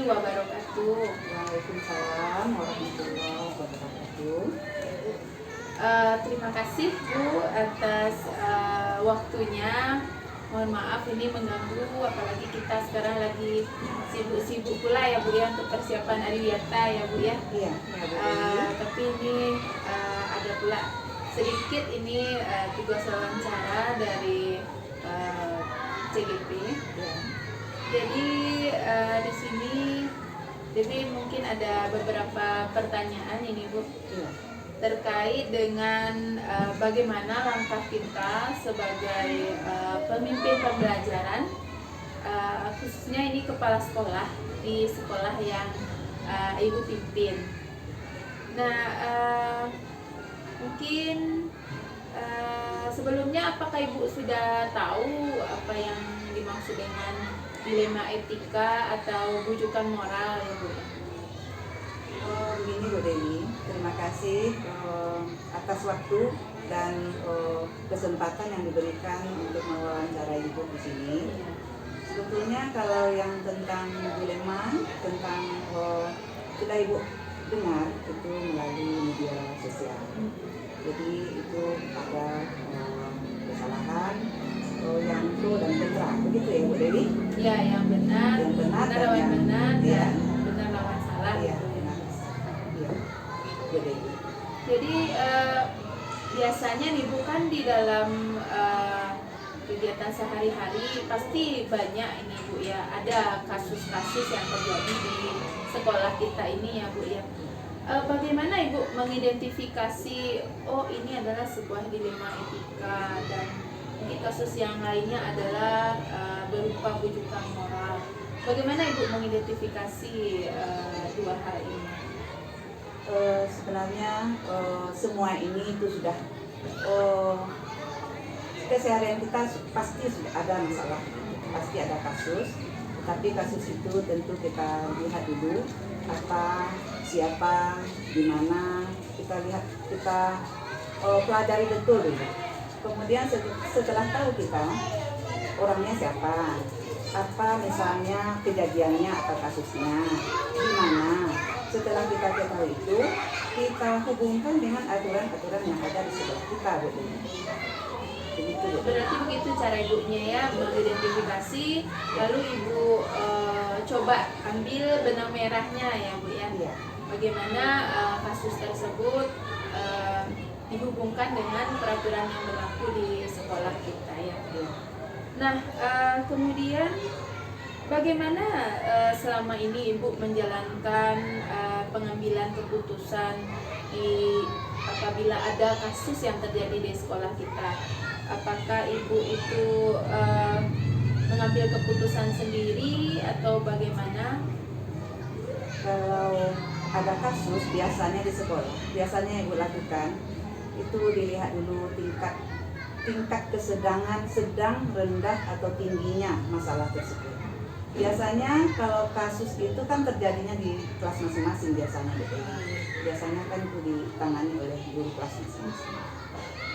wabarakatuh. Waalaikumsalam warahmatullahi wabarakatuh. Terima kasih Bu atas waktunya. Mohon maaf ini mengganggu, apalagi kita sekarang lagi sibuk-sibuk pula ya Bu ya untuk persiapan Ariwiyata ya Bu ya. Iya, Tapi ini ada pula sedikit ini tugas wawancara dari CGP. Ya. Jadi di sini jadi mungkin ada beberapa pertanyaan ini Bu. Iya. Terkait dengan bagaimana langkah kita sebagai pemimpin pembelajaran, khususnya ini kepala sekolah di sekolah yang Ibu pimpin. Nah, mungkin sebelumnya apakah Ibu sudah tahu apa yang dimaksud dengan dilema etika atau bujukan moral ya Bu? Begini Bu Dewi, terima kasih atas waktu dan kesempatan yang diberikan untuk mewawancarai Ibu di sini. Sebetulnya kalau yang tentang dilema, tentang kita Ibu dengar itu melalui media sosial. Jadi itu ada kesalahan yang pro dan kontra, begitu ya Bu Dewi? Ya, yang benar, yang benar lawan yang benar, ya, benar lawan salah. ya, Gitu. benar. Ya, Bu Dewi. Jadi biasanya nih bukan di dalam kegiatan sehari-hari pasti banyak ini Bu ya, ada kasus-kasus yang terjadi di sekolah kita ini ya Bu ya. Bagaimana Ibu mengidentifikasi oh ini adalah sebuah dilema etika dan mungkin kasus yang lainnya adalah berupa bujukan moral. Bagaimana Ibu mengidentifikasi dua hal ini? Sebenarnya semua ini itu sudah keseharian kita pasti sudah ada masalah, pasti ada kasus. Tapi kasus itu tentu kita lihat dulu apa, siapa, di mana, kita lihat, kita pelajari betul dulu. Kemudian setelah tahu kita orangnya siapa, apa misalnya kejadiannya atau kasusnya, di mana. Setelah kita ketahui itu, kita hubungkan dengan aturan-aturan yang ada di sebelah kita, Bu. Begitu, Bu. Berarti begitu cara Ibunya ya mengidentifikasi, lalu Ibu coba ambil benang merahnya ya Bu ya. Iya. Bagaimana kasus tersebut dihubungkan dengan peraturan yang berlaku di sekolah kita ya. Iya. Nah, kemudian bagaimana selama ini Ibu menjalankan pengambilan keputusan apabila ada kasus yang terjadi di sekolah kita? Apakah Ibu itu mengambil keputusan sendiri atau bagaimana? Kalau ada kasus biasanya di sekolah, biasanya Ibu lakukan itu dilihat dulu tingkat kesedangan, sedang, rendah atau tingginya masalah tersebut. Biasanya kalau kasus itu kan terjadinya di kelas masing-masing biasanya, betul. Biasanya kan itu ditangani oleh guru kelas masing-masing.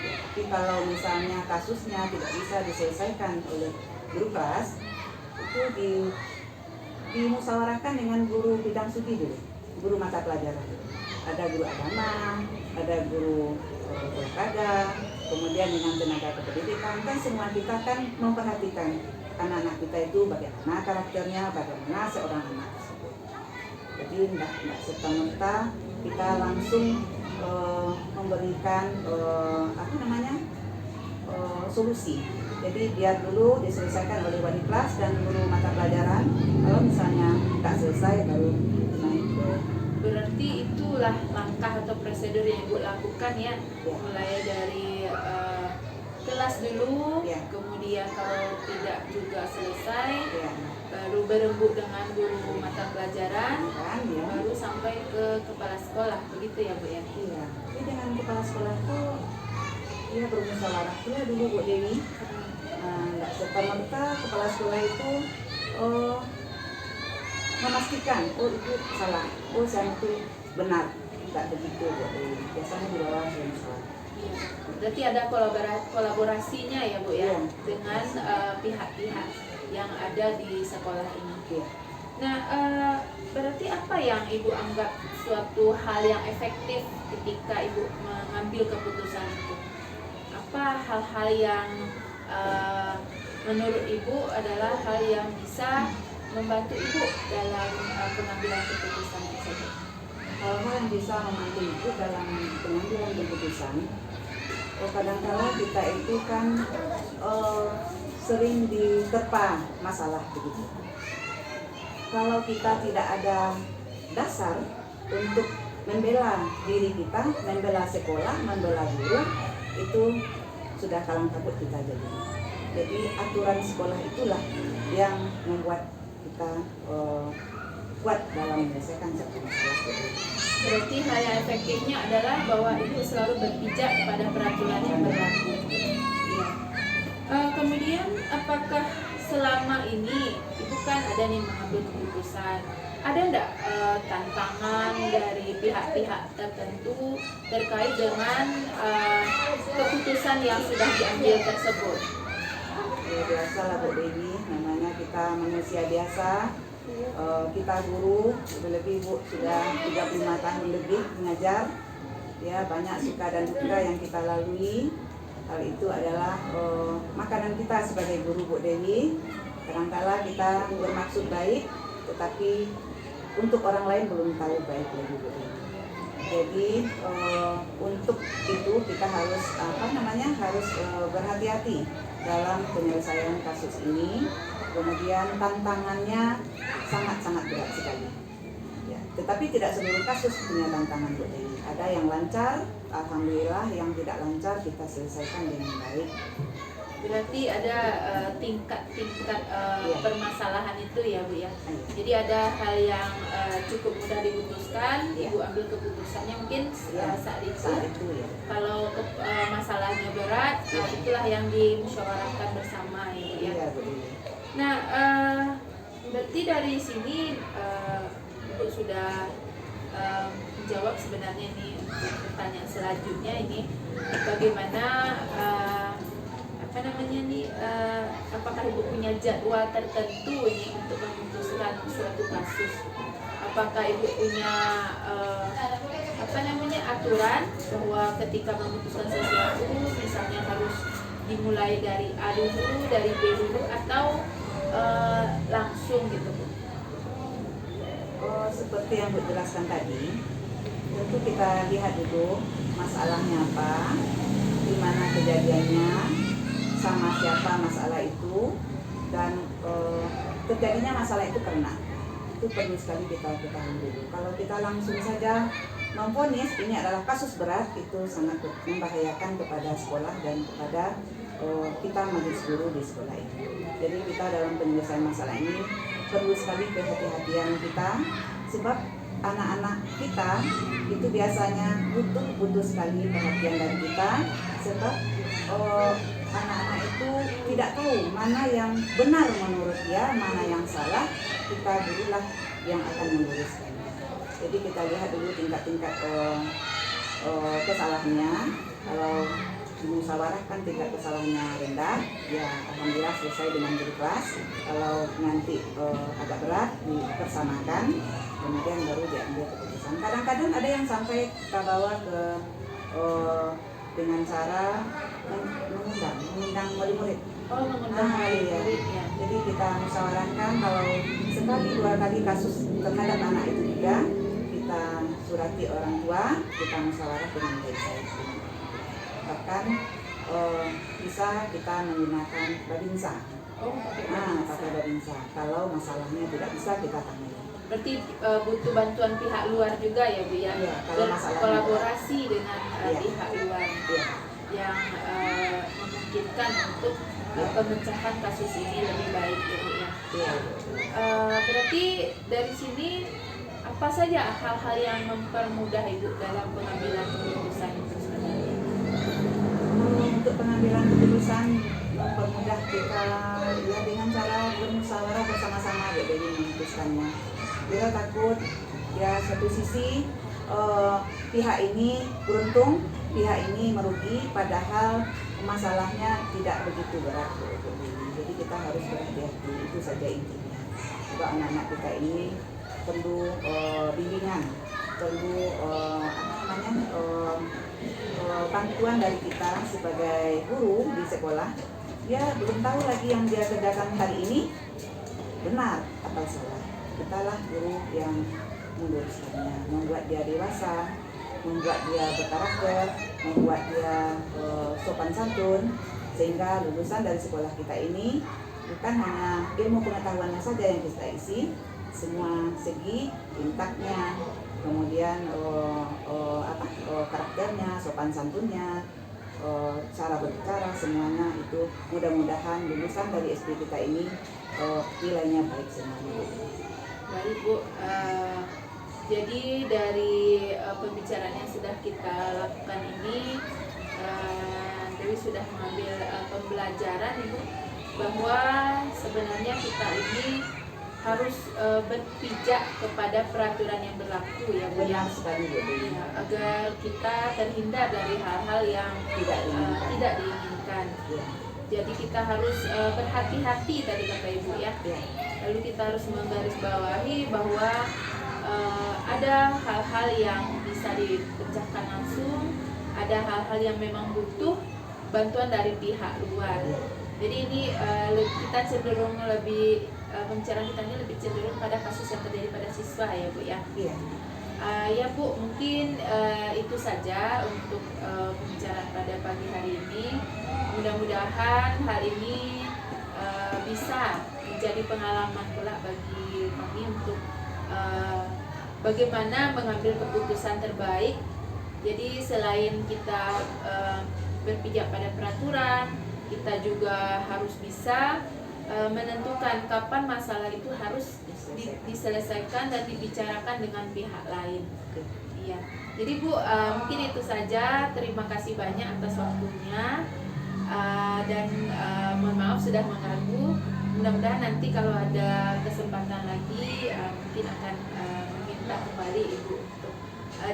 Tapi kalau misalnya kasusnya tidak bisa diselesaikan oleh guru kelas, itu dimusyawarahkan dengan guru bidang studi dulu, guru mata pelajaran. Ada guru agama, ada guru olahraga, kemudian dengan tenaga kependidikan. Kan semua kita kan memperhatikan anak-anak kita itu bagaimana karakternya, bagaimana seorang anak tersebut. Jadi tidak serta-merta kita langsung memberikan solusi. Jadi biar dulu diselesaikan oleh wali kelas dan guru mata pelajaran. Kalau misalnya tak selesai baru naik ke. Berarti itulah langkah atau prosedur yang Ibu lakukan ya, Ya. mulai dari kelas dulu, Ya. kemudian kalau tidak juga selesai, Ya, baru berembuk dengan guru mata pelajaran, kan ya. baru sampai ke kepala sekolah, begitu ya Bu ya? Iya. Jadi dengan kepala sekolah tuh dia bermusyawarah dulu Bu Dewi. Nggak serta-merta kepala sekolah itu memastikan itu salah, saya itu benar, tidak begitu Bu Dewi. Biasanya di bawah yang salah. Iya. Berarti ada kolaborasinya ya Bu ya, Iya. dengan pihak-pihak yang ada di sekolah ini. Iya. Nah, berarti apa yang Ibu anggap suatu hal yang efektif ketika Ibu mengambil keputusan itu? Apa hal-hal yang menurut Ibu adalah hal yang bisa membantu Ibu dalam pengambilan keputusan tersebut? Hal-hal yang bisa membantu ibu dalam pengambilan keputusan, kadang-kala kita itu kan sering diterpa masalah begitu. Kalau kita tidak ada dasar untuk membela diri kita, membela sekolah, membela guru, itu sudah kalang kabut kita jadi. Jadi aturan sekolah itulah yang membuat kita kuat dalam menyelesaikan satu masalah itu. Berarti hal yang efektifnya adalah bahwa Ibu selalu berpijak pada peraturan yang berlaku. Iya. Kemudian apakah selama ini Ibu kan ada nih mengambil keputusan, ada enggak tantangan dari pihak-pihak tertentu terkait dengan keputusan yang sudah diambil tersebut? Ya, biasalah Bu Dewi, namanya kita manusia biasa. Kita guru, lebih Bu sudah 35 tahun lebih mengajar. Ya, banyak suka dan duka yang kita lalui. Hal itu adalah makanan kita sebagai guru Bu Dewi. Kadang-kala kita bermaksud baik, tetapi untuk orang lain belum tahu baik lagi Bu Dewi. Jadi untuk itu kita harus harus berhati-hati dalam penyelesaian kasus ini. Kemudian tantangannya sangat-sangat berat sekali. Ya, tetapi tidak seluruh kasus punya tantangan Bu Dewi. Ada yang lancar, alhamdulillah. Yang tidak lancar kita selesaikan dengan baik. Berarti ada tingkat-tingkat permasalahan itu ya Bu ya. Iya. Jadi ada hal yang cukup mudah diputuskan, Iya. Ibu ambil keputusannya mungkin saat itu. Ya. Kalau masalahnya berat, itulah yang dimusyawarahkan bersama ya Bu ya. Iya, Bu Dewi. Nah, berarti dari sini Ibu sudah menjawab sebenarnya nih pertanyaan selanjutnya ini, bagaimana apakah Ibu punya jadwal tertentu ini untuk memutuskan suatu kasus? Apakah Ibu punya aturan bahwa ketika memutuskan sesuatu misalnya harus dimulai dari A dulu, dari B dulu, atau langsung gitu Bu? Seperti yang Bu jelaskan tadi, tentu kita lihat dulu masalahnya apa, di mana kejadiannya, sama siapa masalah itu, dan terjadinya masalah itu karena itu perlu sekali kita ketahui dulu. Kalau kita langsung saja memvonis ini adalah kasus berat, itu sangat membahayakan kepada sekolah dan kepada kita majelis guru di sekolah ini. Jadi kita dalam penyelesaian masalah ini perlu sekali kehati-hatian kita, sebab anak-anak kita itu biasanya butuh sekali perhatian dari kita, sebab anak-anak itu tidak tahu mana yang benar menurut dia, mana yang salah. Kita gurulah yang akan meluruskan. Jadi kita lihat dulu tingkat-tingkat kesalahannya. Kalau dimusyawarahkan tingkat kesalahannya rendah, ya alhamdulillah selesai dengan guru kelas. Kalau nanti agak berat dipersamakan, kemudian baru diambil keputusan. Kadang-kadang ada yang sampai kita bawa ke dengan cara mengundang murid-murid. Mengundang murid ya. Jadi kita musyawarahkan kalau sekali dua kali kasus terhadap anak itu juga, kita surati orang tua, kita musyawarah dengan baik-baik. Bahkan bisa kita menggunakan babinsa. Pakai babinsa. Kalau masalahnya tidak bisa kita tangani. Berarti butuh bantuan pihak luar juga ya Bu ya? Iya, kalau berkolaborasi dengan pihak luar yang memungkinkan untuk pemecahan kasus ini lebih baik ya Bu ya? Iya. Berarti dari sini apa saja hal-hal yang mempermudah Ibu dalam pengambilan keputusan itu sebenarnya? Untuk pengambilan keputusan mempermudah kita ya dengan cara bermusyawarah bersama-sama jadi memutuskannya. Kita takut ya satu sisi pihak ini beruntung, pihak ini merugi, padahal masalahnya tidak begitu berat. Jadi kita harus berhati-hati, itu saja intinya. Sebab anak-anak kita ini perlu bimbingan, perlu bantuan dari kita sebagai guru di sekolah. Dia belum tahu lagi yang dia kerjakan hari ini benar atau salah. Kitalah guru yang meluruskannya, membuat dia dewasa, membuat dia berkarakter, membuat dia sopan santun, sehingga lulusan dari sekolah kita ini bukan hanya ilmu pengetahuannya saja yang kita isi, semua segi intaknya, kemudian karakternya, sopan santunnya, cara berbicara, semuanya itu mudah-mudahan lulusan dari SD kita ini nilainya baik semuanya. Baik Bu, jadi dari pembicaraan yang sudah kita lakukan ini, Dewi sudah mengambil pembelajaran Ibu, bahwa sebenarnya kita ini harus berpijak kepada peraturan yang berlaku ya Bu, Benar sekali Bu. Ya, agar kita terhindar dari hal-hal yang tidak diinginkan. Ya. Jadi kita harus berhati-hati tadi kata Ibu ya. Ya. Lalu kita harus menggarisbawahi bahwa ada hal-hal yang bisa dipecahkan langsung, ada hal-hal yang memang butuh bantuan dari pihak luar. Jadi ini kita cenderung lebih pembicaraan kita ini lebih cenderung pada kasus yang terjadi pada siswa ya Bu ya. Iya. Ya Bu, mungkin itu saja untuk pembicaraan pada pagi hari ini. Mudah-mudahan hal ini bisa menjadi pengalaman pula bagi kami untuk bagaimana mengambil keputusan terbaik. Jadi selain kita berpijak pada peraturan, kita juga harus bisa menentukan kapan masalah itu harus diselesaikan dan dibicarakan dengan pihak lain. Iya. Jadi Bu, mungkin itu saja. Terima kasih banyak atas waktunya, dan mohon maaf sudah mengganggu. Mudah-mudahan nanti kalau ada kesempatan lagi mungkin akan meminta kembali Ibu untuk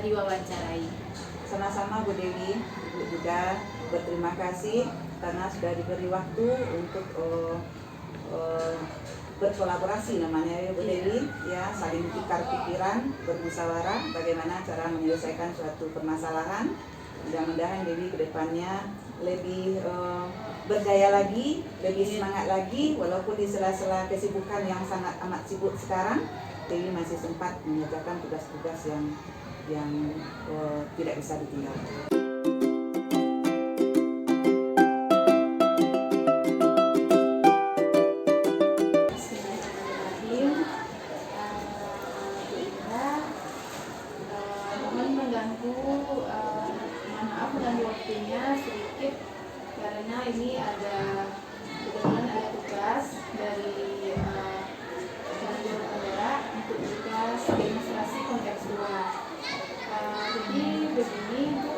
diwawancarai. Sama-sama Bu Dewi, Ibu juga berterima kasih karena sudah diberi waktu untuk berkolaborasi namanya ya Bu Dewi, ya, saling tukar pikiran, bermusyawarah bagaimana cara menyelesaikan suatu permasalahan. Mudah-mudahan Dewi kedepannya lebih berjaya lagi, lebih semangat lagi, walaupun di sela-sela kesibukan yang sangat amat sibuk sekarang, Dewi masih sempat mengerjakan tugas-tugas yang tidak bisa ditinggalkan. Karena ini kebetulan ada tugas dari guru penggerak untuk tugas demonstrasi kontekstual. Jadi begini Bu,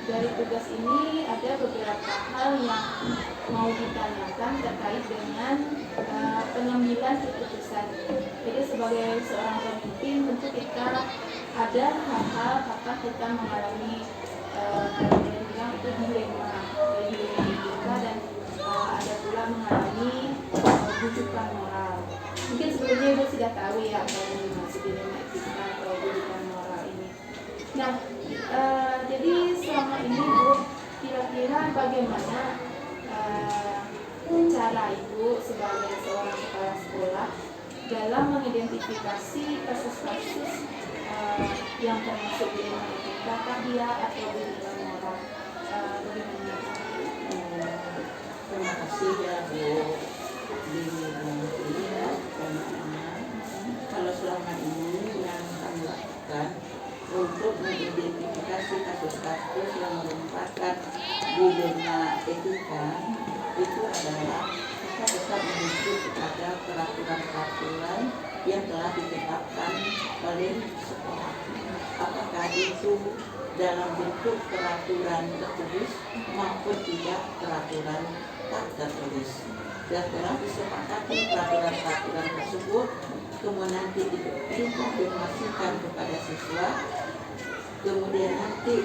dari tugas ini ada beberapa hal yang mau ditanyakan terkait dengan pengambilan keputusan. Jadi sebagai seorang pemimpin tentu kita ada hal-hal apakah kita mengalami itu dilema kita, dan ada pula mengalami bujukan moral. Mungkin sebelumnya Ibu sudah tahu ya apa yang dimaksud dilema etika atau bujukan moral ini. Nah, jadi selama ini Bu, kira-kira bagaimana cara Ibu sebagai seorang kepala sekolah dalam mengidentifikasi kasus-kasus yang termasuk dilema etika, dia atau dilema moral? Terima kasih ya Bu Dini ya, kalau selama ini yang kami lakukan untuk mengidentifikasi kasus-kasus yang merupakan dilema etika itu adalah kita bisa merujuk kepada peraturan-peraturan yang telah ditetapkan oleh sekolah. Apakah itu dalam bentuk peraturan tertulis maupun tidak peraturan tak tertulis, dan telah disepakati peraturan-peraturan tersebut kemudian nanti dikonfirmasikan kepada siswa, kemudian nanti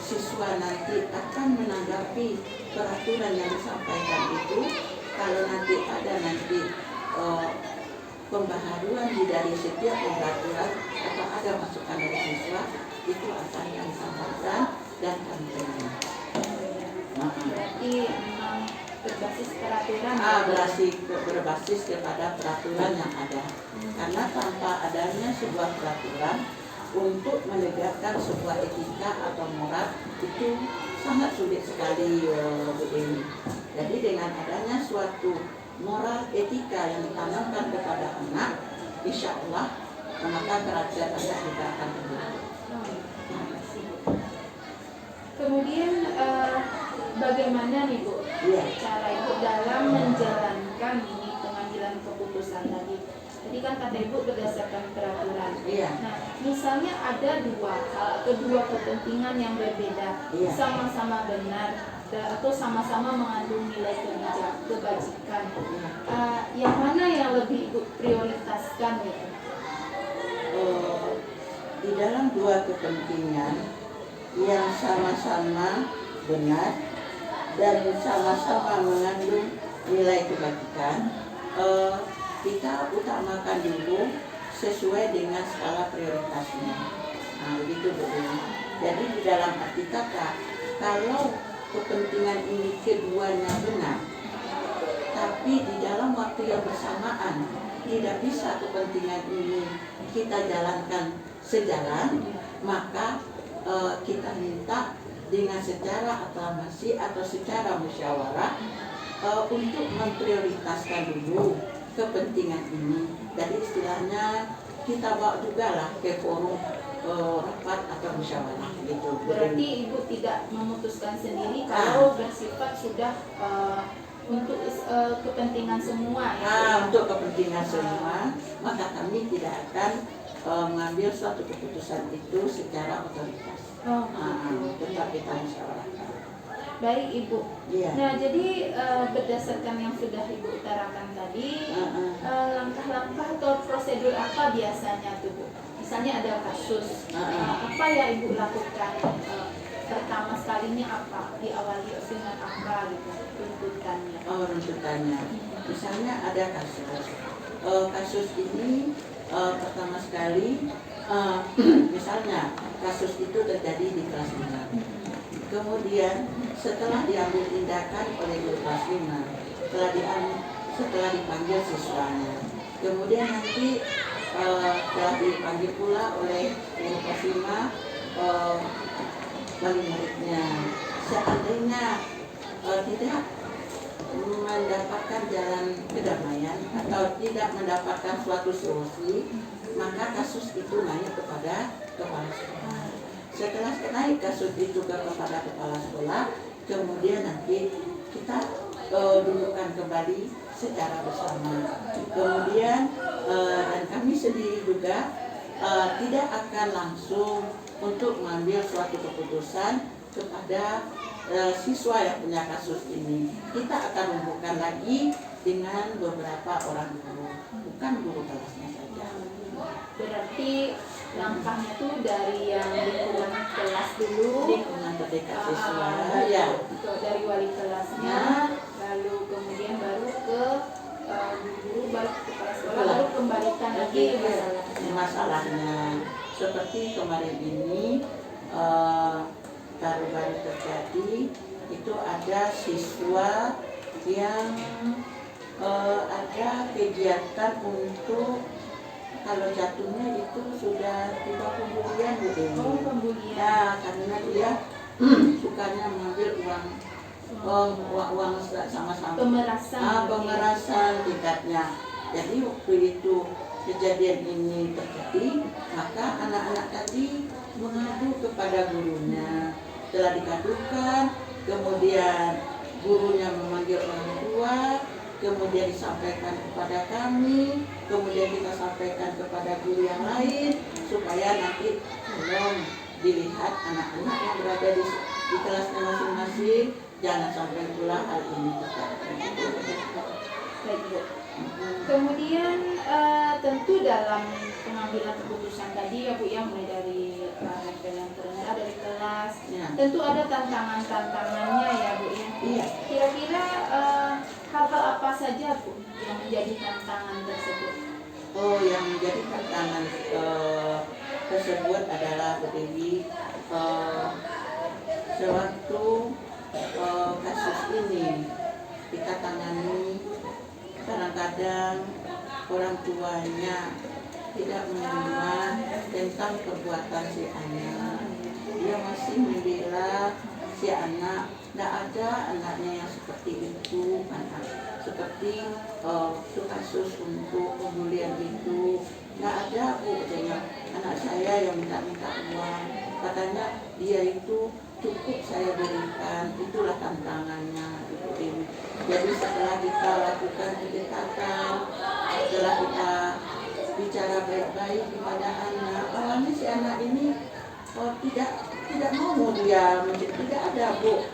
siswa nanti akan menanggapi peraturan yang disampaikan itu kalau nanti ada pembaharuan dari setiap peraturan atau ada masukan dari siswa, itu akan kami sampaikan dan kami terima. Berarti memang berbasis peraturan. Berbasis kepada peraturan yang ada. Karena tanpa adanya sebuah peraturan untuk menegakkan sebuah etika atau moral itu sangat sulit sekali, Bu Dewi. Jadi dengan adanya suatu moral etika yang ditanamkan kepada anak, insya Allah maka kerajaan anak juga akan terbentuk. Kemudian bagaimana nih Bu cara Ibu dalam menjalankan ini pengambilan keputusan tadi? Tadi kan kata Ibu berdasarkan peraturan. Nah, misalnya ada kedua kepentingan yang berbeda, sama-sama benar atau sama-sama mengandung nilai kebajikan. Yang mana yang lebih Ibu prioritaskan gitu? Di dalam dua kepentingan yang sama-sama benar dan sama-sama mengandung nilai kebajikan, kita utamakan dulu sesuai dengan skala prioritasnya. Nah, begitu Bu. Jadi di dalam arti kata, kalau kepentingan ini keduanya benar, tapi di dalam waktu yang bersamaan tidak bisa kepentingan ini kita jalankan sejalan, maka kita minta dengan secara aklamasi atau secara musyawarah untuk memprioritaskan dulu kepentingan ini. Jadi istilahnya kita bawa juga lah ke forum rapat atau musyawarah gitu. Berarti Ibu tidak memutuskan sendiri kalau bersifat sudah untuk kepentingan semua ya? Untuk kepentingan semua, maka kami tidak akan mengambil suatu keputusan itu secara otoritas. Tetap kita musyawarahkan. Baik Ibu. Iya. Nah jadi berdasarkan yang sudah Ibu utarakan tadi, langkah-langkah atau prosedur apa biasanya tuh Bu? Misalnya ada kasus, apa yang Ibu lakukan? Pertama sekalinya apa? Diawali dengan apa gitu runtutannya? Runtutannya. Misalnya ada kasus. Kasus ini pertama sekali, misalnya kasus itu terjadi di kelas 5. Kemudian setelah diambil tindakan oleh guru kelas 5, setelah dipanggil siswanya, kemudian nanti telah dipanggil pula oleh guru kelas 5 wali muridnya. Seandainya tidak mendapatkan jalan kedamaian atau tidak mendapatkan suatu solusi, maka kasus itu naik kepada kepala sekolah. Setelah naik kasus itu kepada kepala sekolah, kemudian nanti kita dudukkan kembali secara bersama. Kemudian dan kami sendiri juga tidak akan langsung untuk mengambil suatu keputusan kepada siswa yang punya kasus ini. Kita akan hubungkan lagi dengan beberapa orang guru, bukan guru kelasnya saja. Berarti langkahnya tuh dari yang lingkungan kelas dulu, lingkungan terdekat siswa, dari wali kelasnya, lalu kemudian baru ke guru, baru ke kepala sekolah, lalu kembalikan lagi masalahnya. Seperti kemarin ini baru-baru terjadi, itu ada siswa yang ada kegiatan untuk, kalau jatuhnya itu sudah tiba pembulian Bu Dewi. Pembulian. Ya, karena dia sukanya mengambil uang sama-sama. Pemerasan tingkatnya. Jadi waktu itu kejadian ini terjadi, maka anak-anak tadi mengadu kepada gurunya. Setelah dikadukan, kemudian gurunya memanggil orang tua, kemudian disampaikan kepada kami, kemudian kita sampaikan kepada guru yang lain, supaya nanti tolong dilihat anak-anak yang berada di kelasnya masing-masing, jangan sampai pula hal ini terjadi. Baik Bu. Kemudian tentu dalam pengambilan keputusan tadi ya Bu ya, mulai dari level yang terendah dari kelas, tentu ada tantangan-tantangannya ya Bu ya. Iya. Kira-kira hal-hal apa saja Bu yang menjadi tantangan tersebut? Oh, yang menjadi tantangan tersebut adalah Bu Dewi, sewaktu kasus ini kita tangani, kadang-kadang orang tuanya tidak menerima tentang perbuatan si anak. Dia masih membela si anak. Tidak ada anaknya yang seperti itu, anak seperti kasus untuk pembulian itu. Tidak ada Bu, dengan anak saya yang minta-minta uang. Katanya dia itu cukup saya berikan. Itulah tantangannya Ibu Dewi. Jadi setelah kita lakukan pendekatan, setelah kita bicara baik-baik kepada anak, awalnya si anak ini tidak mau dia tidak ada Bu,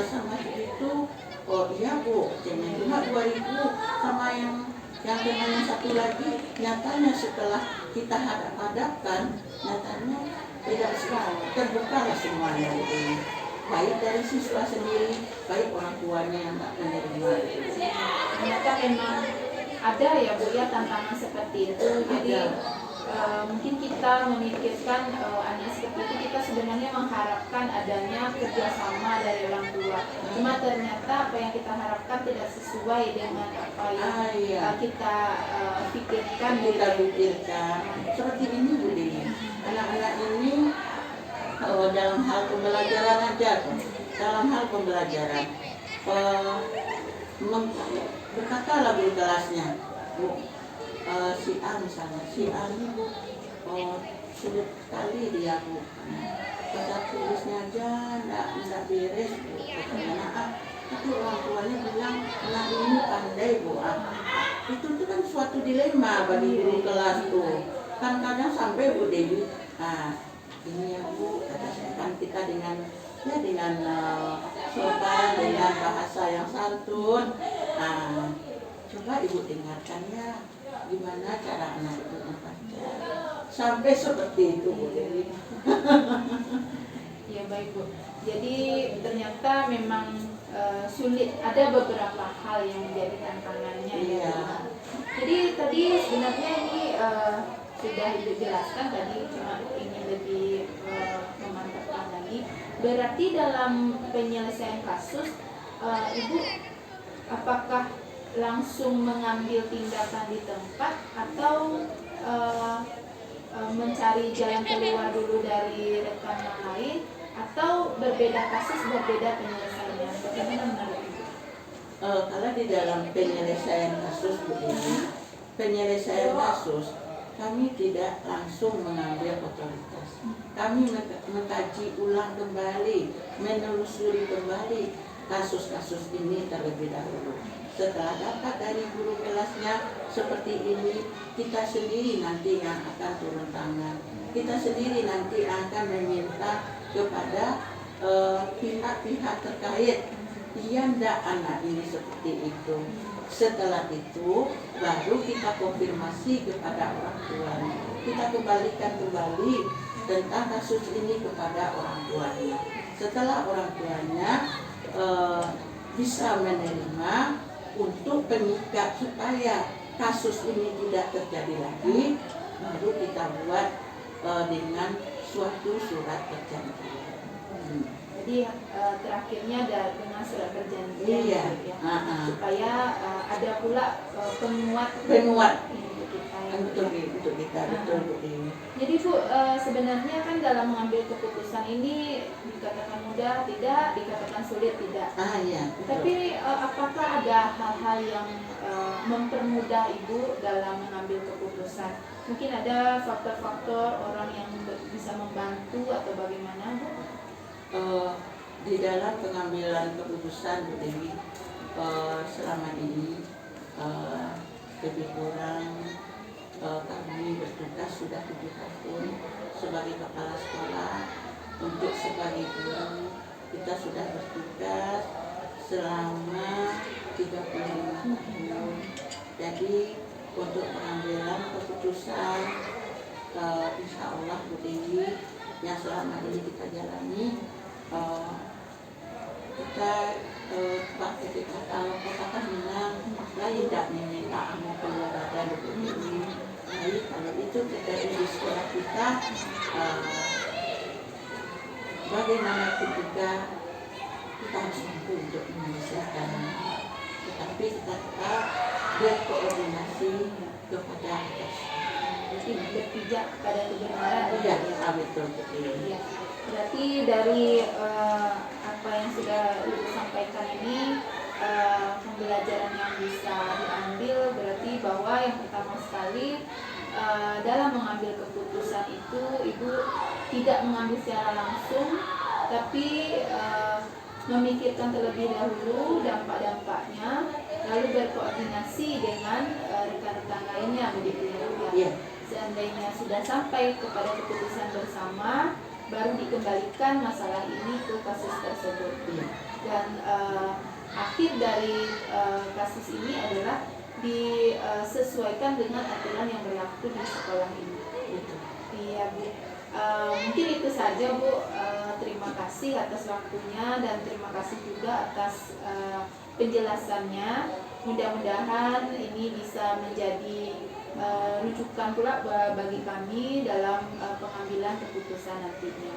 sama itu. Oh iya Bu, jangan cuma 2000 sama yang teman yang satu lagi. Nyatanya setelah kita hadap-hadapkan, nyatanya tidak terbuka lah semuanya ini. Baik dari siswa sendiri, baik orang tuanya yang tak menerima. Ternyata memang ada ya Bu ya tantangan seperti itu. Jadi mungkin kita memikirkan anak seperti itu, kita sebenarnya mengharapkan adanya kerjasama dari orang tua. Cuma ternyata apa yang kita harapkan tidak sesuai dengan apa yang kita pikirkan. Seperti ini Bu Dewi. Anak-anak ini dalam hal pembelajaran aja, dalam hal pembelajaran berkatalah guru kelasnya, Bu, si A misalnya, si A ini Bu, sulit sekali dia Bu, baca tulisnya aja enggak beres Bu, katanya tapi orang tuanya bilang anak ini pandai Bu. Itu kan suatu dilema bagi guru kelas tuh, kan kadang sampai Bu Dewi, ini ya Bu, kata saya kan kita dengan sopan, dengan bahasa yang santun. Coba Ibu dengarkan ya, gimana cara anak itu membaca. Sampai seperti itu Bu Dewi. Ya baik Bu. Jadi ternyata memang sulit, ada beberapa hal yang menjadi tantangannya ya. Jadi tadi sebenarnya ini sudah Ibu jelaskan tadi, cuma ingin lebih memantapkan lagi. Berarti dalam penyelesaian kasus Ibu apakah langsung mengambil tindakan di tempat atau mencari jalan keluar dulu dari rekan yang lain, atau berbeda kasus berbeda penyelesaiannya? Bagaimana menurut Ibu? Kalau di dalam penyelesaian kasus begini, penyelesaian kasus kami tidak langsung mengambil otoritas. Kami mengkaji ulang kembali, menelusuri kembali kasus-kasus ini terlebih dahulu. Setelah dapat dari guru kelasnya seperti ini, kita sendiri nanti yang akan turun tangan. Kita sendiri nanti akan meminta kepada pihak-pihak terkait, iya ndak anak ini seperti itu. Setelah itu baru kita konfirmasi kepada orang tuanya. Kita kembalikan kembali tentang kasus ini kepada orang tuanya. Setelah orang tuanya bisa menerima untuk pengikat supaya kasus ini tidak terjadi lagi, baru kita buat dengan suatu surat perjanjian. Jadi terakhirnya dengan surat perjanjian, Iya. Ya, supaya ada pula penguat untuk kita, betul Bu. Jadi Bu, sebenarnya kan dalam mengambil keputusan ini dikatakan mudah tidak, dikatakan sulit tidak. Iya. Tapi apakah ada hal-hal yang mempermudah Ibu dalam mengambil keputusan? Mungkin ada faktor-faktor orang yang bisa membantu atau bagaimana Bu? Di dalam pengambilan keputusan Bu Dewi, selama ini lebih kurang kami bertugas sudah 7 tahun sebagai kepala sekolah. Untuk sebagai guru kita sudah bertugas selama 35 tahun. Jadi untuk pengambilan keputusan insya Allah Bu Dewi yang selama ini kita jalani, kita pakai kita kalau katakan bilang lain tidak minta mau keluar ada ini. Baik, kalau itu kita di sekolah kita bagaimana juga kita harus mampu untuk menyelesaikan, tetapi kita tetap berkoordinasi kepada atas. Berarti berpijak kepada kebenaran. Iya, betul. Iya. Berarti dari apa yang sudah Ibu sampaikan ini, pembelajaran yang bisa diambil berarti bahwa yang pertama sekali dalam mengambil keputusan itu Ibu tidak mengambil secara langsung, tapi memikirkan terlebih dahulu dampak-dampaknya, lalu berkoordinasi dengan rekan-rekan lainnya, begitu ya Bu ya. Iya. Seandainya sudah sampai kepada keputusan bersama, baru dikembalikan masalah ini ke kasus tersebut. Iya. Dan akhir dari kasus ini adalah disesuaikan dengan aturan yang berlaku di sekolah ini. Iya Bu. Mungkin itu saja Bu. Terima kasih atas waktunya dan terima kasih juga atas penjelasannya. Mudah-mudahan ini bisa menjadi rujukan pula bagi kami dalam pengambilan keputusan nantinya.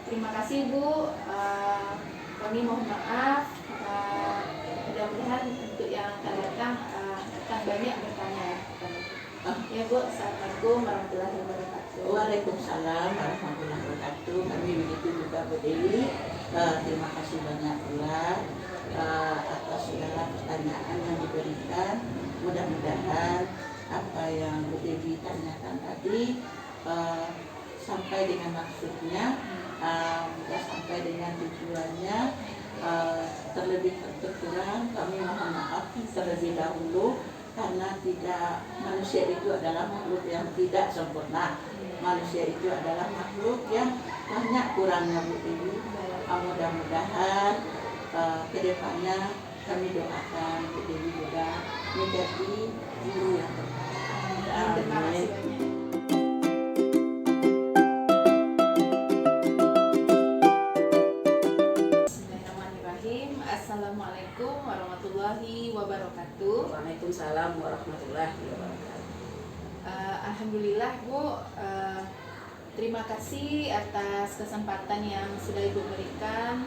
Terima kasih Bu. Kami mohon maaf. Mudah-mudahan untuk yang akan datang akan banyak bertanya. Ya Bu, assalamualaikum warahmatullahi wabarakatuh. Waalaikumsalam warahmatullahi wabarakatuh. Kami begitu juga Bu Dewi. Terima kasih banyak pula atas segala pertanyaan yang diberikan. Mudah-mudahan apa yang Bu Dewi tanyakan tadi sampai dengan maksudnya, sampai dengan tujuannya. Terlebih terkurang kami mohon maaf terlebih dahulu, karena manusia itu adalah makhluk yang tidak sempurna. Manusia itu adalah makhluk yang banyak kurangnya Bu Dewi. Mudah-mudahan kedepannya kami doakan Bu Dewi juga menjadi guru yang terbaik. Terima kasih banyak. Bismillahirrahmanirrahim. Assalamualaikum warahmatullahi wabarakatuh. Waalaikumsalam warahmatullahi wabarakatuh. Alhamdulillah Bu, terima kasih atas kesempatan yang sudah Ibu berikan,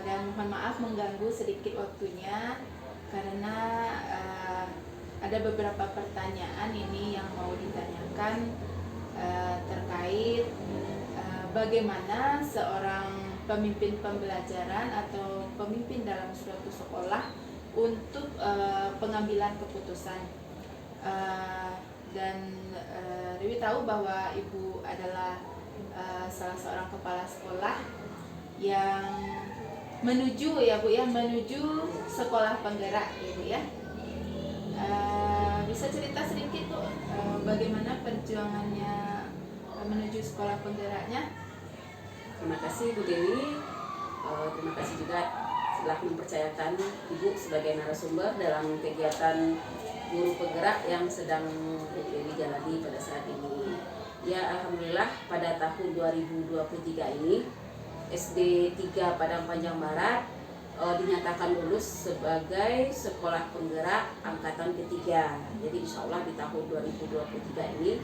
dan mohon maaf mengganggu sedikit waktunya karena ada beberapa pertanyaan ini yang mau ditanyakan terkait bagaimana seorang pemimpin pembelajaran atau pemimpin dalam suatu sekolah untuk pengambilan keputusan. Dan Dewi tahu bahwa Ibu adalah salah seorang kepala sekolah yang menuju ya Bu ya, menuju sekolah penggerak ya Bu ya. Bisa cerita sedikit Bu, bagaimana perjuangannya menuju sekolah penggeraknya? Terima kasih Bu Dewi. Terima kasih juga telah mempercayakan Ibu sebagai narasumber dalam kegiatan guru penggerak yang sedang Bu Dewi jalani pada saat ini. Ya, alhamdulillah pada tahun 2023 ini SD 3 Padang Panjang Barat dinyatakan lulus sebagai sekolah penggerak angkatan ketiga. Jadi insya Allah di tahun 2023 ini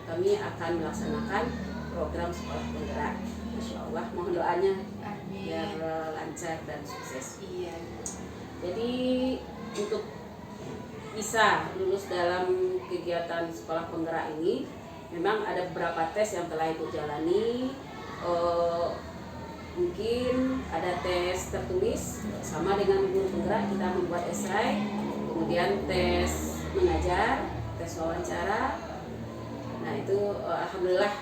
kami akan melaksanakan program sekolah penggerak. Insya Allah mohon doanya biar lancar dan sukses. Iya. Jadi untuk bisa lulus dalam kegiatan sekolah penggerak ini memang ada beberapa tes yang telah Ibu jalani. Mungkin ada tes tertulis sama dengan guru penggerak, kita membuat esai, kemudian tes mengajar, tes wawancara. Nah itu alhamdulillah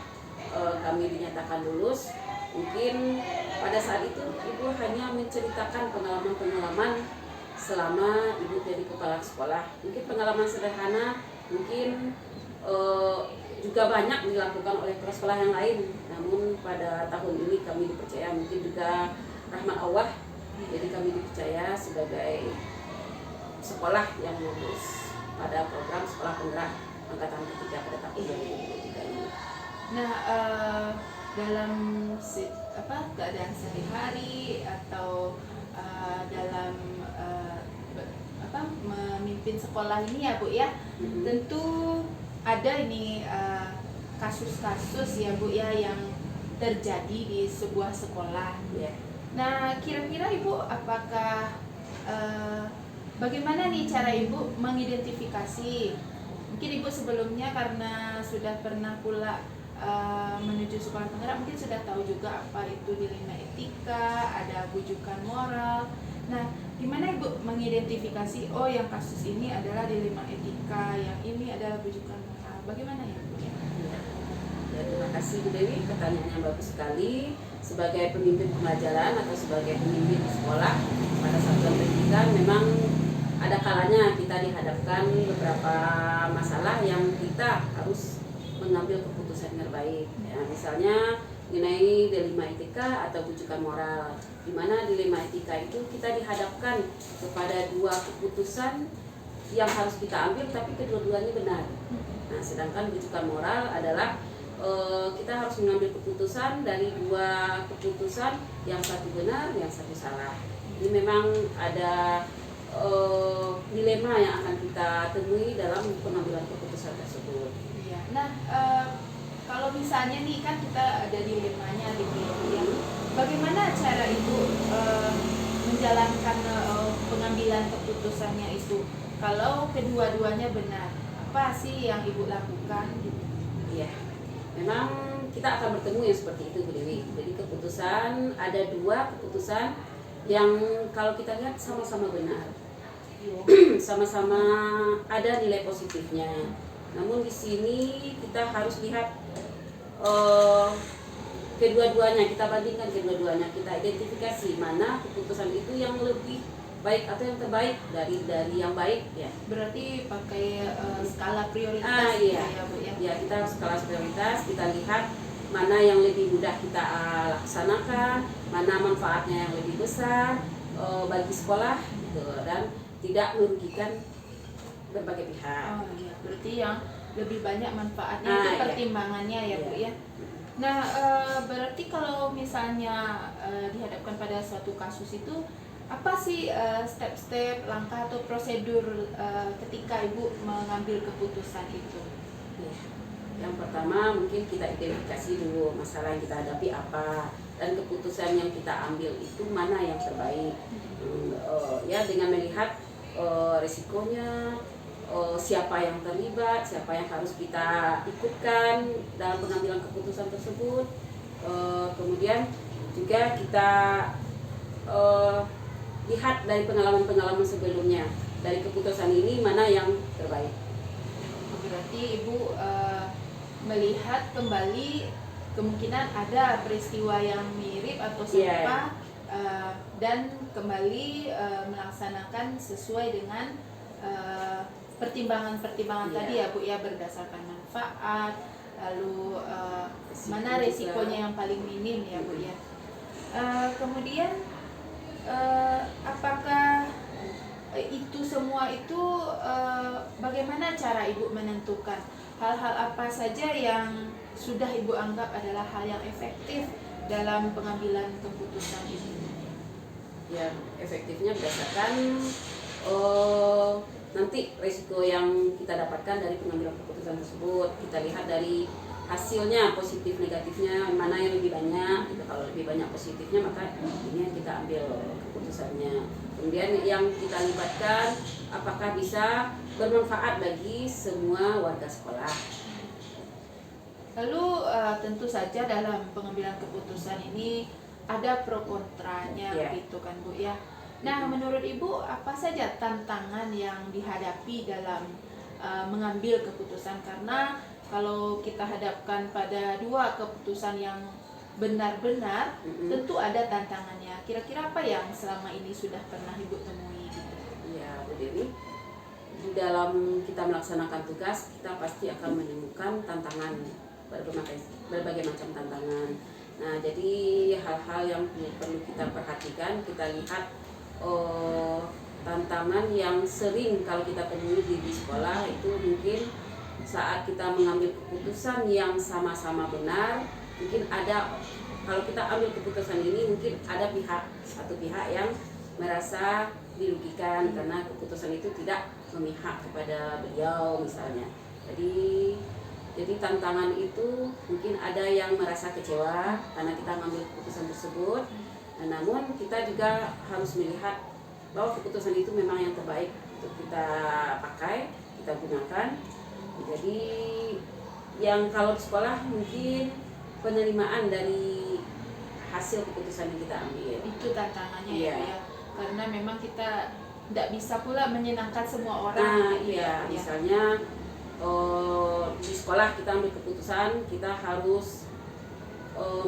kami dinyatakan lulus. Mungkin pada saat itu Ibu hanya menceritakan pengalaman-pengalaman selama Ibu jadi kepala sekolah. Mungkin pengalaman sederhana, mungkin juga banyak dilakukan oleh kepala sekolah yang lain. Namun pada tahun ini kami dipercaya, mungkin juga rahmat Allah, jadi kami dipercaya sebagai sekolah yang lulus pada program sekolah penggerak angkatan ketiga pada tahun 2023 ini. Nah, dalam keadaan sehari-hari atau dalam memimpin sekolah ini ya Bu ya. Tentu ada ini kasus-kasus ya Bu ya yang terjadi di sebuah sekolah. Nah, kira-kira Ibu apakah bagaimana nih cara Ibu mengidentifikasi? Mungkin Ibu sebelumnya karena sudah pernah pula menuju sekolah penggerak, mungkin sudah tahu juga apa itu dilema etika, ada bujukan moral. Nah, gimana Ibu mengidentifikasi, oh yang kasus ini adalah dilema etika, yang ini adalah bujukan moral? Bagaimana ya Bu? Ya, terima kasih Bu Dewi, pertanyaannya bagus sekali. Sebagai pemimpin pembelajaran atau sebagai pemimpin di sekolah pada satuan pendidikan, memang ada kalanya kita dihadapkan beberapa masalah yang kita harus mengambil keputusan yang terbaik. Ya, misalnya mengenai dilema etika atau bujukan moral, di mana dilema etika itu kita dihadapkan kepada dua keputusan yang harus kita ambil, tapi kedua-duanya benar. Nah, sedangkan bujukan moral adalah kita harus mengambil keputusan dari dua keputusan, yang satu benar, yang satu salah. Jadi memang ada dilema yang akan kita temui dalam pengambilan keputusan tersebut. Iya. Nah, kalau misalnya nih kan kita ada dilemanya gitu ya. Bagaimana cara Ibu menjalankan pengambilan keputusannya itu? Kalau kedua-duanya benar, apa sih yang Ibu lakukan gitu? Iya. Memang kita akan bertemu yang seperti itu Bu Dewi. Jadi keputusan, ada dua keputusan yang kalau kita lihat sama-sama benar, sama-sama ada nilai positifnya. Namun di sini kita harus lihat kedua-duanya, kita bandingkan kedua-duanya, kita identifikasi mana keputusan itu yang lebih baik atau yang terbaik dari yang baik ya. Berarti pakai skala prioritas Iya. ya Bu ya. Ya, kita harus skala prioritas, kita lihat mana yang lebih mudah kita laksanakan, mana manfaatnya yang lebih besar bagi sekolah gitu, dan tidak merugikan berbagai pihak. Oh iya, berarti yang lebih banyak manfaatnya itu Iya. pertimbangannya ya Bu ya. Nah, berarti kalau misalnya dihadapkan pada suatu kasus itu, apa sih step-step, langkah atau prosedur ketika Ibu mengambil keputusan itu? Ya. Yang pertama mungkin kita identifikasi dulu masalah yang kita hadapi apa, dan keputusan yang kita ambil itu mana yang terbaik. Ya, dengan melihat risikonya, siapa yang terlibat, siapa yang harus kita ikutkan dalam pengambilan keputusan tersebut. Kemudian juga kita lihat dari pengalaman-pengalaman sebelumnya, dari keputusan ini mana yang terbaik. Berarti Ibu melihat kembali kemungkinan ada peristiwa yang mirip atau serupa, dan kembali melaksanakan sesuai dengan pertimbangan-pertimbangan tadi ya Bu ya, berdasarkan manfaat, lalu mana resikonya yang paling minim ya Bu ya. Kemudian apakah itu semua itu bagaimana cara Ibu menentukan hal-hal apa saja yang sudah Ibu anggap adalah hal yang efektif dalam pengambilan keputusan ini? Ya, efektifnya berdasarkan nanti risiko yang kita dapatkan dari pengambilan keputusan tersebut. Kita lihat dari hasilnya, positif negatifnya mana yang lebih banyak gitu. Kalau lebih banyak positifnya, maka ini yang kita ambil keputusannya. Kemudian yang kita libatkan apakah bisa bermanfaat bagi semua warga sekolah. Lalu tentu saja dalam pengambilan keputusan ini ada pro kontranya gitu kan Bu ya. Nah, menurut Ibu apa saja tantangan yang dihadapi dalam mengambil keputusan? Karena kalau kita hadapkan pada dua keputusan yang benar-benar, tentu ada tantangannya. Kira-kira apa yang selama ini sudah pernah Ibu temui gitu? Ya, Bu Dewi, di dalam kita melaksanakan tugas, kita pasti akan menemukan tantangan, berbagai macam tantangan. Nah, jadi hal-hal yang perlu kita perhatikan, kita lihat tantangan yang sering kalau kita temui di sekolah itu mungkin saat kita mengambil keputusan yang sama-sama benar, mungkin ada, kalau kita ambil keputusan ini mungkin ada satu pihak yang merasa dirugikan karena keputusan itu tidak memihak kepada beliau misalnya. Jadi tantangan itu mungkin ada yang merasa kecewa karena kita mengambil keputusan tersebut. Nah, namun kita juga harus melihat bahwa keputusan itu memang yang terbaik untuk kita pakai, kita gunakan. Jadi yang kalau di sekolah mungkin penerimaan dari hasil keputusan yang kita ambil. Itu tantangannya Iya. ya Bu ya. Karena memang kita tidak bisa pula menyenangkan semua orang. Nah, gitu iya, ya. misalnya di sekolah kita ambil keputusan kita harus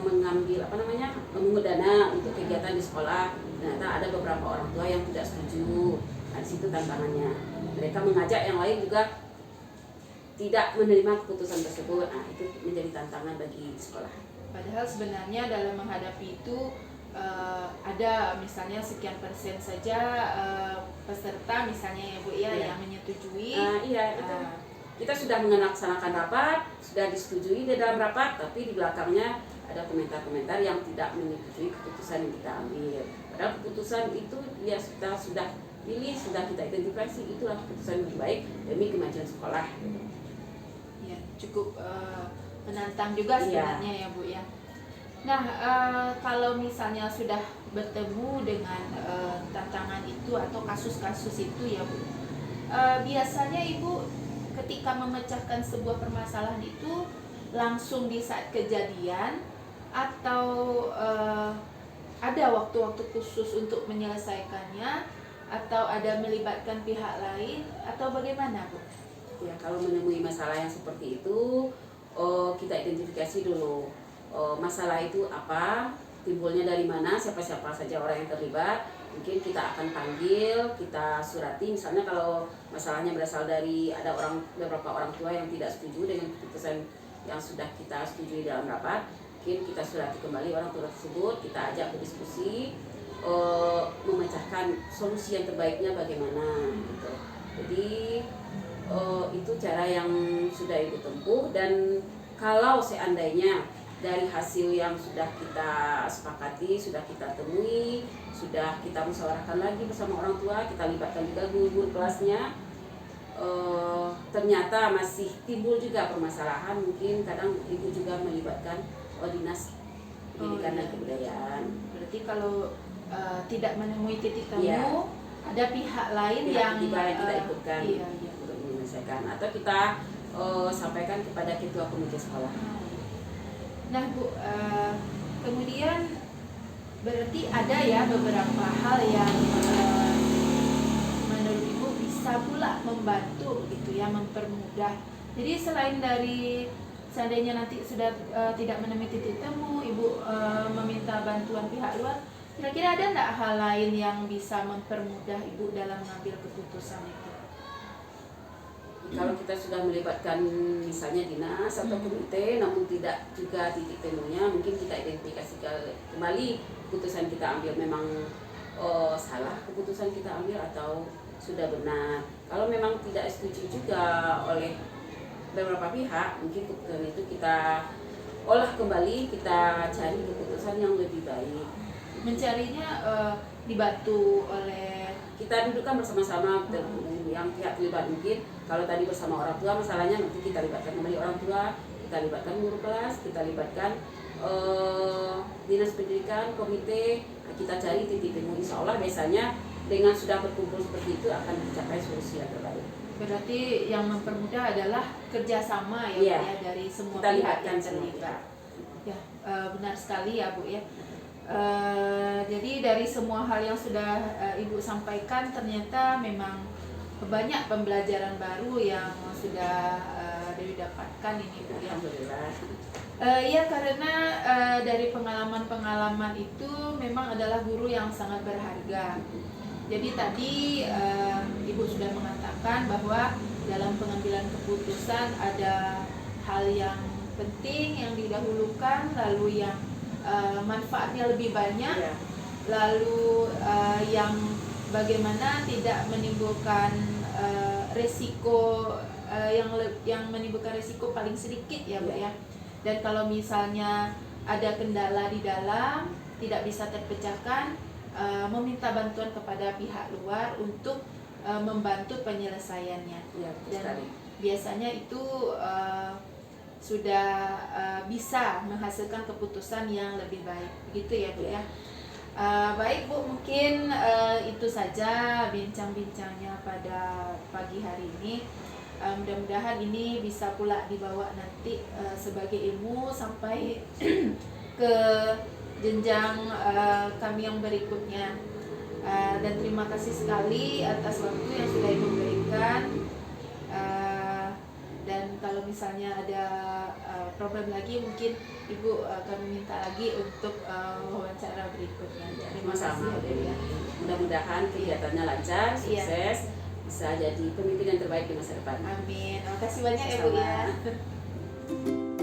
mengambil mengungut dana untuk kegiatan di sekolah. Ternyata ada beberapa orang tua yang tidak setuju. Nah, di situ tantangannya. Mereka mengajak yang lain juga tidak menerima keputusan tersebut. Nah, itu menjadi tantangan bagi sekolah. Padahal sebenarnya dalam menghadapi itu ada misalnya sekian persen saja peserta misalnya ya Bu ya, Iya. yang menyetujui. Iya, itu. Kita sudah melaksanakan rapat, sudah disetujui di dalam rapat, tapi di belakangnya ada komentar-komentar yang tidak menyetujui keputusan yang kita ambil. Padahal keputusan itu kita sudah pilih, sudah kita identifikasi, itulah keputusan yang terbaik demi kemajuan sekolah. Ya, cukup menantang juga sebenarnya ya Bu ya. Nah, kalau misalnya sudah bertemu dengan tantangan itu atau kasus-kasus itu ya Bu, biasanya Ibu ketika memecahkan sebuah permasalahan itu langsung di saat kejadian atau ada waktu-waktu khusus untuk menyelesaikannya atau ada melibatkan pihak lain atau bagaimana Bu? Ya, kalau menemui masalah yang seperti itu, kita identifikasi dulu masalah itu apa, timbulnya dari mana, siapa-siapa saja orang yang terlibat. Mungkin kita akan panggil, kita surati. Misalnya kalau masalahnya berasal dari ada beberapa orang tua yang tidak setuju dengan keputusan yang sudah kita setujui dalam rapat, mungkin kita surati kembali orang tua tersebut, kita ajak berdiskusi, memecahkan solusi yang terbaiknya bagaimana gitu. Jadi itu cara yang sudah Ibu tempuh. Dan kalau seandainya dari hasil yang sudah kita sepakati, sudah kita temui, sudah kita musyawarahkan lagi bersama orang tua, kita libatkan juga guru-guru kelasnya, ternyata masih timbul juga permasalahan, mungkin kadang Ibu juga melibatkan dinas pendidikan dan kebudayaan. Berarti kalau tidak menemui titik temu, Iya. ada pihak lain Pihak yang ketiga yang kita ikutkan iya. untuk menyelesaikan, atau kita sampaikan kepada ketua komite sekolah. Nah Bu, kemudian berarti ada ya beberapa hal yang menurut Ibu bisa pula membantu gitu ya, mempermudah. Jadi selain dari seandainya nanti sudah tidak menemui titik temu, Ibu meminta bantuan pihak luar, kira-kira ada enggak hal lain yang bisa mempermudah Ibu dalam mengambil keputusan itu? Kalau kita sudah melibatkan misalnya dinas atau komite, namun tidak juga titik temunya, mungkin kita identifikasi kembali keputusan kita ambil memang salah keputusan kita ambil atau sudah benar. Kalau memang tidak setuju juga oleh beberapa pihak, mungkin keputusan itu kita olah kembali, kita cari keputusan yang lebih baik. Mencarinya dibantu oleh Kita dudukkan bersama-sama yang pihak terlibat. Mungkin kalau tadi bersama orang tua masalahnya, nanti kita libatkan kembali orang tua, kita libatkan guru kelas, kita libatkan dinas pendidikan, komite, kita cari titik temu. Insya Allah biasanya dengan sudah berkumpul seperti itu akan dicapai solusi yang terbaik. Berarti yang mempermudah adalah kerjasama ya, Iya. Bu, ya, dari semua Kita pihak libatkan yang semua terlibat. pihak. Ya, benar sekali ya Bu ya. Jadi dari semua hal yang sudah Ibu sampaikan, ternyata memang banyak pembelajaran baru yang sudah Dewi dapatkan ini Bu ya. Alhamdulillah. Ya karena dari pengalaman-pengalaman itu memang adalah guru yang sangat berharga. Jadi tadi Ibu sudah mengatakan bahwa dalam pengambilan keputusan ada hal yang penting yang didahulukan, lalu yang manfaatnya lebih banyak, Ya. lalu yang bagaimana tidak menimbulkan resiko yang menimbulkan resiko paling sedikit ya Bu ya. Dan kalau misalnya ada kendala di dalam tidak bisa terpecahkan, meminta bantuan kepada pihak luar untuk membantu penyelesaiannya. Ya, betul Dan sekali. biasanya itu sudah bisa menghasilkan keputusan yang lebih baik, begitu ya Bu ya. Baik Bu, mungkin itu saja bincang-bincangnya pada pagi hari ini. Mudah-mudahan ini bisa pula dibawa nanti sebagai ilmu sampai ke jenjang kami yang berikutnya. Dan terima kasih sekali atas waktu yang sudah Ibu berikan. Dan kalau misalnya ada problem lagi, mungkin Ibu akan minta lagi untuk wawancara berikutnya. Terima kasih Sama-sama. ya Bu ya. Mudah-mudahan kegiatannya lancar, Iya. sukses, bisa jadi pemimpin yang terbaik di masa depan. Amin. Terima kasih banyak ya Bu ya. Sama.